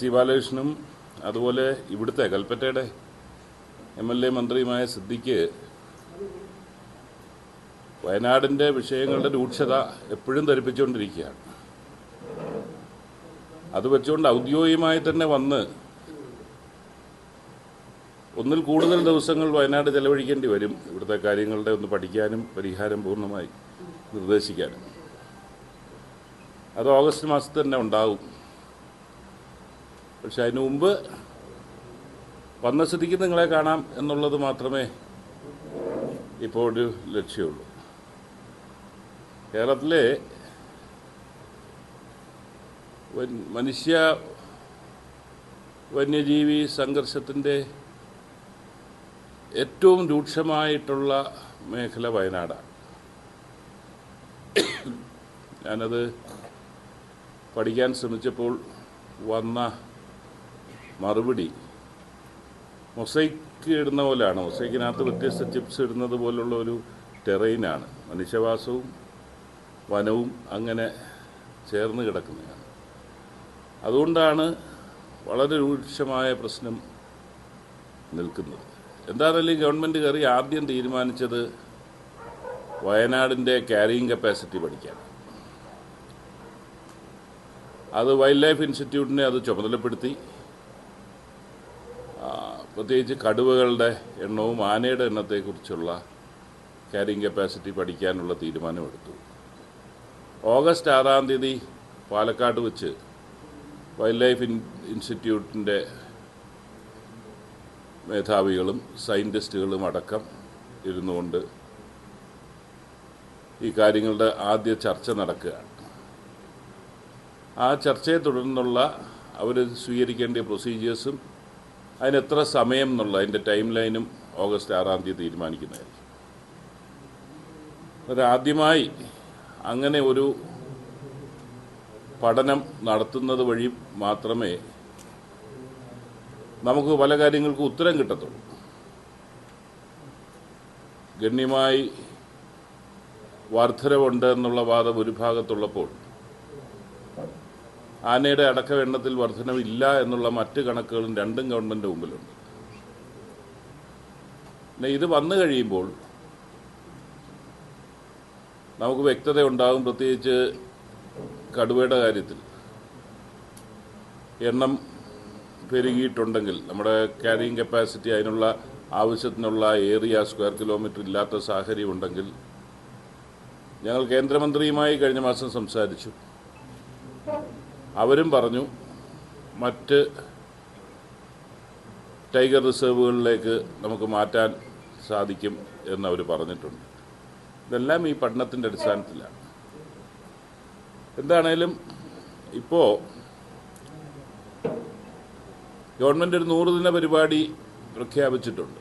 C ബാലകൃഷ്ണനും അതുപോലെ ഇവിടുത്തെ കൽപ്പറ്റയുടെ MLA മന്ത്രിയുമായ സിദ്ദിഖ് വയനാടിൻ്റെ വിഷയങ്ങളുടെ രൂക്ഷത എപ്പോഴും ധരിപ്പിച്ചുകൊണ്ടിരിക്കുകയാണ്. അത് വെച്ചുകൊണ്ട് ഔദ്യോഗികമായി തന്നെ വന്ന് ഒന്നിൽ കൂടുതൽ ദിവസങ്ങൾ വയനാട് ചെലവഴിക്കേണ്ടി വരും ഇവിടുത്തെ കാര്യങ്ങളുടെ ഒന്ന് പഠിക്കാനും പരിഹാരം പൂർണ്ണമായി നിർദ്ദേശിക്കാനും. അത് ഓഗസ്റ്റ് മാസത്തിൽ തന്നെ ഉണ്ടാകും. പക്ഷെ അതിനു മുമ്പ് വന്ന സ്ഥിതിക്ക് നിങ്ങളെ കാണാം എന്നുള്ളത് മാത്രമേ ഇപ്പോൾ ഒരു ലക്ഷ്യമുള്ളൂ. കേരളത്തിലെ മനുഷ്യ വന്യജീവി സംഘർഷത്തിൻ്റെ ഏറ്റവും രൂക്ഷമായിട്ടുള്ള മേഖല വയനാടാണ്. ഞാനത് പഠിക്കാൻ ശ്രമിച്ചപ്പോൾ വന്ന മറുപടി മൊസൈക്ക് ഇടുന്ന പോലെയാണ്. മൊസൈക്കിനകത്ത് വ്യത്യസ്ത ചിപ്സ് ഇടുന്നത് പോലുള്ള ഒരു ടെറൈനാണ്. മനുഷ്യവാസവും വനവും അങ്ങനെ ചേർന്ന് കിടക്കുന്നതാണ്. അതുകൊണ്ടാണ് വളരെ രൂക്ഷമായ പ്രശ്നം നിൽക്കുന്നത്. എന്താണെങ്കിലും ഗവൺമെൻറ് കയറി ആദ്യം തീരുമാനിച്ചത് വയനാടിൻ്റെ ക്യാരിയിങ് കപ്പാസിറ്റി പഠിക്കാൻ. അത് വൈൽഡ് ലൈഫ് ഇൻസ്റ്റിറ്റ്യൂട്ടിനെ അത് ചുമതലപ്പെടുത്തി. പ്രത്യേകിച്ച് കടുവകളുടെ എണ്ണവും ആനയുടെ എണ്ണത്തെക്കുറിച്ചുള്ള ക്യാരിയിങ് കപ്പാസിറ്റി പഠിക്കാനുള്ള തീരുമാനമെടുത്തു. ഓഗസ്റ്റ് 6-ാം തീയതി പാലക്കാട് വെച്ച് വൈൽഡ് ലൈഫ് ഇൻസ്റ്റിറ്റ്യൂട്ടിൻ്റെ മേധാവികളും സയൻറ്റിസ്റ്റുകളും അടക്കം ഇരുന്നുകൊണ്ട് ഈ കാര്യങ്ങളുടെ ആദ്യ ചർച്ച നടക്കുകയാണ്. ആ ചർച്ചയെ തുടർന്നുള്ള അവർ സ്വീകരിക്കേണ്ട പ്രൊസീജിയേഴ്സും അതിനെത്ര സമയം എന്നുള്ള അതിൻ്റെ ടൈം ലൈനും ഓഗസ്റ്റ് 6-ാം തീയതി തീരുമാനിക്കുന്നതായിരിക്കും. ആദ്യമായി അങ്ങനെ ഒരു പഠനം നടത്തുന്നത് വഴി മാത്രമേ നമുക്ക് പല കാര്യങ്ങൾക്കും ഉത്തരം കിട്ടത്തുള്ളൂ. ഗണ്യമായി വർധനവുണ്ട് എന്നുള്ള വാദം ഒരു ഭാഗത്തുള്ളപ്പോൾ ആനയുടെ അടക്കം എണ്ണത്തിൽ വർധനവില്ല എന്നുള്ള മറ്റ് കണക്കുകളും രണ്ടും ഗവൺമെൻറ് മുമ്പിലുണ്ട്. പിന്നെ ഇത് വന്നു കഴിയുമ്പോൾ നമുക്ക് വ്യക്തത ഉണ്ടാകും. പ്രത്യേകിച്ച് കടുവയുടെ കാര്യത്തിൽ എണ്ണം പെരുകിയിട്ടുണ്ടെങ്കിൽ നമ്മുടെ ക്യാരിയിങ് കപ്പാസിറ്റി അതിനുള്ള ആവശ്യത്തിനുള്ള ഏരിയ സ്ക്വയർ കിലോമീറ്റർ ഇല്ലാത്ത സാഹചര്യം ഉണ്ടെങ്കിൽ ഞങ്ങൾ കേന്ദ്രമന്ത്രിയുമായി കഴിഞ്ഞ മാസം സംസാരിച്ചു. അവരും പറഞ്ഞു മറ്റ് ടൈഗർ റിസർവുകളിലേക്ക് നമുക്ക് മാറ്റാൻ സാധിക്കും എന്നവർ പറഞ്ഞിട്ടുണ്ട്. ഇതെല്ലാം ഈ പഠനത്തിൻ്റെ അടിസ്ഥാനത്തിലാണ്. എന്താണേലും ഇപ്പോൾ ഗവൺമെൻറ് ഒരു 100 ദിന പരിപാടി പ്രഖ്യാപിച്ചിട്ടുണ്ട്.